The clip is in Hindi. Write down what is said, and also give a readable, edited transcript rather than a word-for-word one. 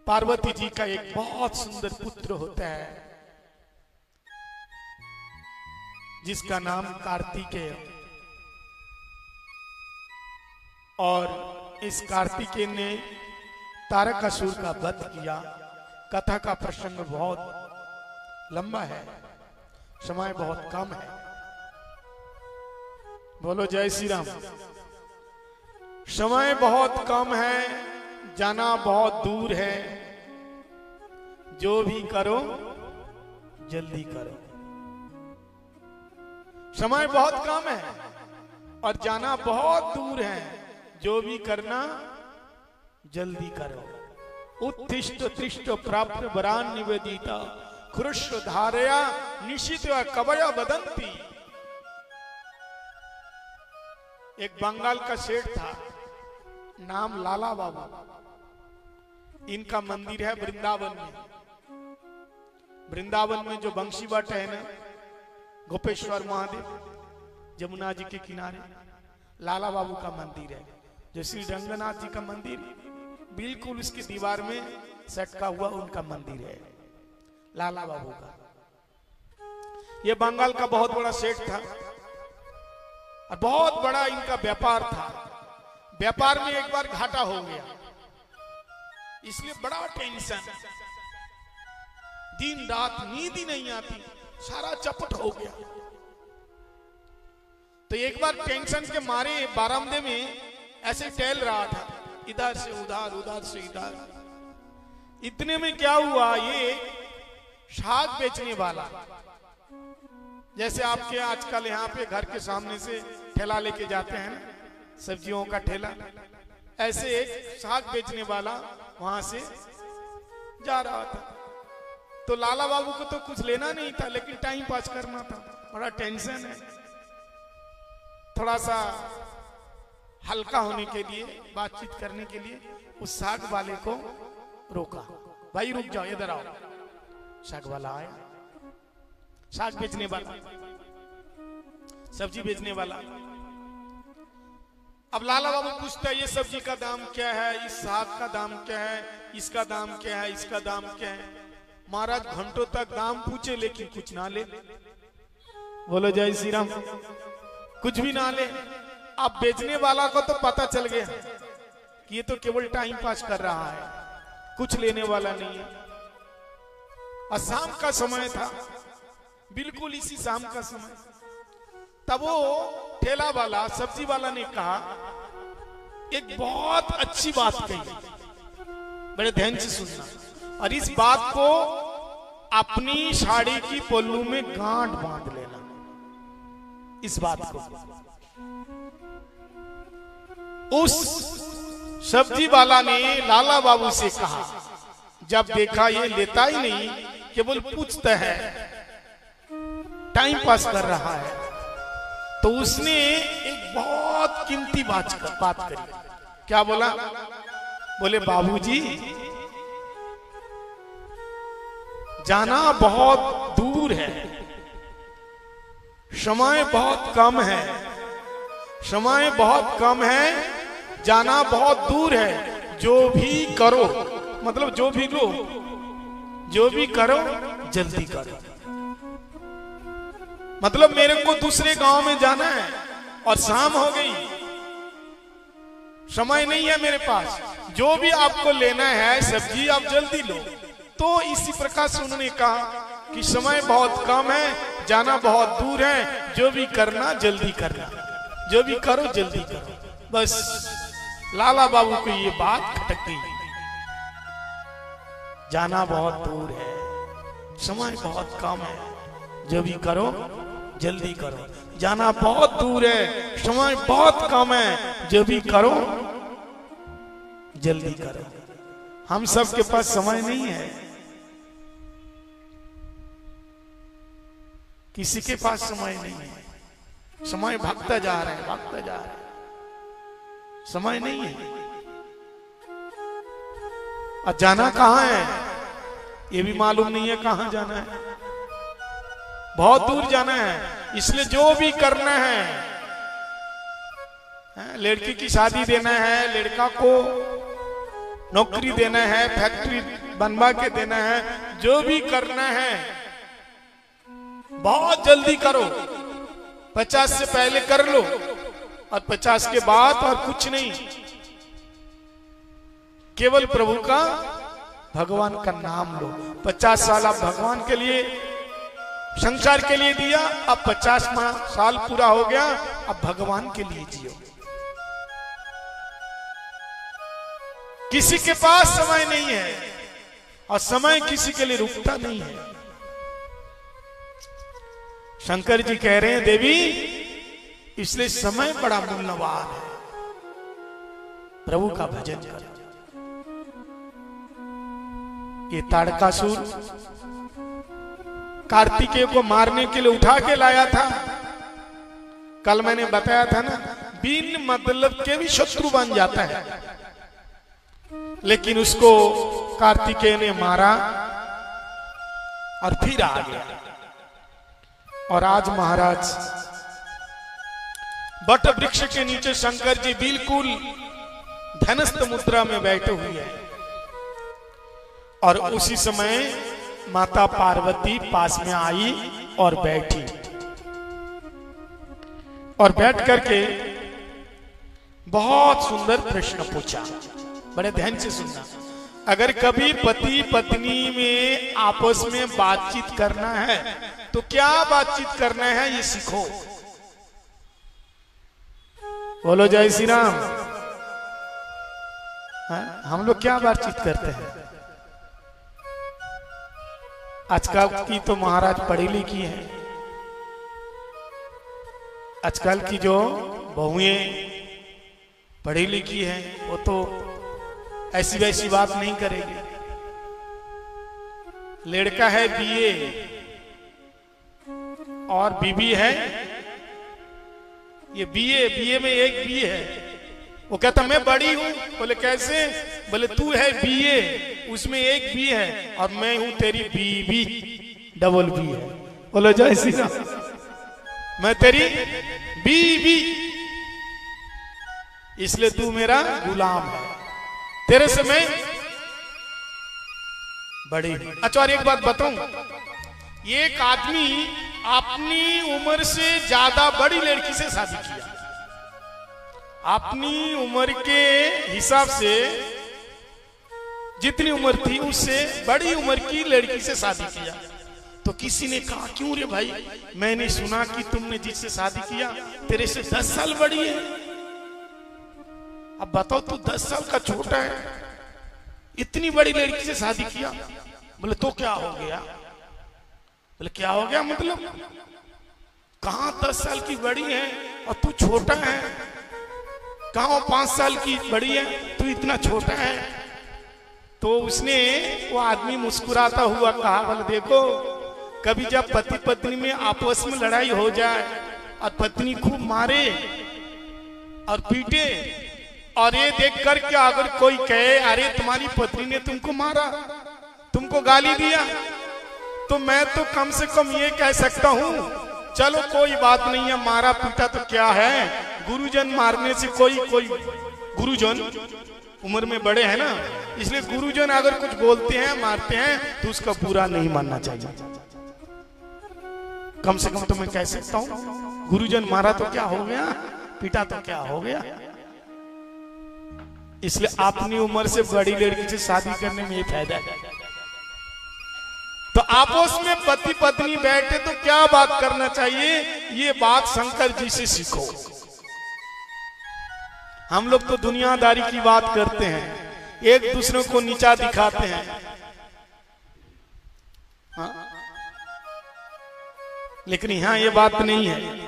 पार्वती जी का एक बहुत सुंदर पुत्र होता है जिसका नाम कार्तिकेय। और इस कार्तिकेय ने तारकासुर का वध किया। कथा का प्रसंग बहुत लंबा है, समय बहुत कम है। बोलो जय श्री राम। समय बहुत कम है, जाना बहुत दूर है, जो भी करो जल्दी करो। समय बहुत कम है और जाना बहुत दूर है, जो भी करना जल्दी करो। उत्तिष्ठ तिष्ठ प्राप्त वरान निवेदिता खुरुष्व धारया निशित कवय वदंती। एक बंगाल का सेठ था, नाम लाला बाबू। इनका मंदिर है वृंदावन में। वृंदावन में जो बंशी बट है ना, गोपेश्वर महादेव, जमुना जी के किनारे लाला बाबू का मंदिर है। जो श्री रंगनाथ जी का मंदिर बिल्कुल उसकी दीवार में सटका हुआ उनका मंदिर है, लाला बाबू का। यह बंगाल का बहुत बड़ा सेठ था और बहुत बड़ा इनका व्यापार था। व्यापार में एक बार घाटा हो गया, इसलिए बड़ा टेंशन, दिन रात नींद ही नहीं आती, सारा चपट हो गया। तो एक बार टेंशन के मारे बारामदे में ऐसे टहल रहा था, इधर से उधर उधर से इधर। इतने में क्या हुआ, ये शाक बेचने वाला, जैसे आपके आजकल यहाँ पे घर के सामने से ठेला लेके जाते हैं ना, सब्जियों का ठेला, ऐसे एक शाक बेचने वाला वहां से जा रहा था। तो लाला बाबू को तो कुछ लेना नहीं था, लेकिन टाइम पास करना था। बड़ा टेंशन है, थोड़ा सा हल्का होने के लिए, बातचीत करने के लिए उस साग वाले को रोका। भाई रुक जाओ, इधर आओ। साग वाला आया, साग बेचने वाला, सब्जी बेचने वाला। अब लाला बाबू पूछता है, ये सब्जी का दाम क्या है, इस साग का दाम क्या है, इसका दाम क्या है, इसका दाम क्या है। महाराज घंटों तक दाम पूछे लेकिन कुछ ना ले। बोलो जय श्री राम। कुछ भी ना ले। अब बेचने वाला को तो पता चल गया कि ये तो केवल टाइम पास कर रहा है, कुछ लेने वाला नहीं है। और शाम का समय था, बिल्कुल इसी शाम का समय। तब वो ठेला वाला, सब्जी वाला ने कहा एक बहुत अच्छी बात कही, बड़े ध्यान से सुनना, और इस बात को अपनी साड़ी की पल्लू में गांठ बांध लेना। इस बात को उस सब्जी वाला ने लाला बाबू से कहा। जब देखा ये लेता ही नहीं, केवल पूछता है, टाइम पास कर रहा है, तो उसने एक बहुत कीमती बात करी। क्या बोला? बोले बाबूजी, जाना बहुत दूर है, समय बहुत कम है, समय बहुत कम है, जाना बहुत दूर है, जो भी करो, मतलब जो भी लो, जो भी करो जल्दी करो। मतलब मेरे को दूसरे गांव में जाना है और शाम हो गई, समय नहीं है मेरे पास, जो भी आपको लेना है सब्जी आप जल्दी लो। तो इसी प्रकार से उन्होंने कहा कि समय बहुत कम है, जाना बहुत दूर है, जो भी करना जल्दी करना, जो भी करो जल्दी करो। बस लाला बाबू को ये बात खटक गई। जाना बहुत दूर है, समय बहुत कम है, जो भी करो जल्दी करो। जाना बहुत दूर है, समय बहुत कम है, जो भी करो जल्दी करो। हम सब के पास समय नहीं है, किसी के पास समय नहीं है। समय भागता जा रहा है, भागता जा रहा है, समय नहीं है। और जाना कहां है ये भी मालूम नहीं है, कहां जाना है, बहुत दूर जाना है। इसलिए जो भी करना है, लड़की की शादी देना है, लड़का को नौकरी देना है, फैक्ट्री बनवा के देना है, जो भी करना है बहुत जल्दी करो, 50 से पहले कर लो और 50 के बाद और कुछ नहीं, केवल प्रभु का, भगवान का नाम लो। 50 साल आप भगवान के लिए, संसार के लिए दिया, अब 50 साल पूरा हो गया, अब भगवान के लिए जियो। किसी के पास समय नहीं है और समय किसी के लिए रुकता नहीं है। शंकर जी कह रहे हैं देवी, इसलिए समय बड़ा मूल्यवान है, प्रभु का भजन करो। ये ताड़कासुर कार्तिकेय को मारने के लिए उठा के लाया था। कल मैंने बताया था ना, बिन मतलब के भी शत्रु बन जाता है, लेकिन उसको कार्तिकेय ने मारा और फिर आ गया। और आज महाराज बट वृक्ष के नीचे शंकर जी बिल्कुल धनस्थ मुद्रा में बैठे हुए हैं और उसी समय माता पार्वती पास में आई और बैठी और बैठ करके बहुत सुंदर प्रश्न पूछा। बड़े ध्यान से सुनना। अगर कभी पति पत्नी में आपस में बातचीत करना है तो क्या बातचीत करना है ये सीखो। बोलो जय श्री राम। हम लोग क्या बातचीत करते हैं आजकल की? तो महाराज पढ़ी लिखी है, आजकल की जो बहुएं पढ़ी लिखी है वो तो ऐसी वैसी बात नहीं करेगी। लड़का है बीए और बीबी है, ये बीए में एक बीए है, वो कहता मैं बड़ी हूं। बोले कैसे? बोले तू है बीए, उसमें एक बी है और मैं हूं तेरी बीबी, डबल बी है। बोलो जय श्री राम। मैं तेरी बीबी, इसलिए तू मेरा गुलाम है, तेरे से मैं बड़ी हूं। अच्छा और एक बात बताऊं, एक आदमी अपनी उम्र से ज्यादा बड़ी लड़की से शादी किया, अपनी उम्र के हिसाब से जितनी उम्र थी उससे बड़ी उम्र की लड़की से शादी किया। तो किसी ने कहा क्यों रे भाई, मैंने सुना कि तुमने जिससे शादी किया तेरे से 10 साल बड़ी है। अब बताओ तू 10 साल का छोटा है, इतनी बड़ी लड़की से शादी किया। बोले तो क्या हो गया? बोले क्या हो गया मतलब? कहां 10 साल की बड़ी है और तू छोटा है, कहां 5 साल की बड़ी है तू इतना छोटा है। तो उसने, वो आदमी मुस्कुराता हुआ कहा, बोले देखो कभी जब पति पत्नी में आपस में लड़ाई हो जाए और पत्नी खूब मारे और पीटे और ये देख कर के अगर कोई कहे अरे तुम्हारी पत्नी ने तुमको मारा, तुमको गाली दिया, तो मैं तो कम से कम ये कह सकता हूं चलो कोई बात नहीं है, मारा पीटा तो क्या है, गुरुजन मारने से कोई गुरुजन उम्र में बड़े हैं ना, इसलिए गुरुजन अगर कुछ बोलते हैं मारते हैं तो उसका बुरा नहीं मानना चाहिए। कम से कम तो मैं कह सकता हूं गुरुजन मारा तो क्या हो गया, पीटा तो क्या हो गया। इसलिए अपनी उम्र से बड़ी लड़की से शादी करने में ये फायदा है। तो आपस में पति पत्नी बैठे तो क्या बात करना चाहिए, ये बात शंकर जी से सीखो। हम लोग तो दुनियादारी की बात करते हैं, एक दूसरे को नीचा दिखाते हैं। हाँ? लेकिन यहां ये बात नहीं है।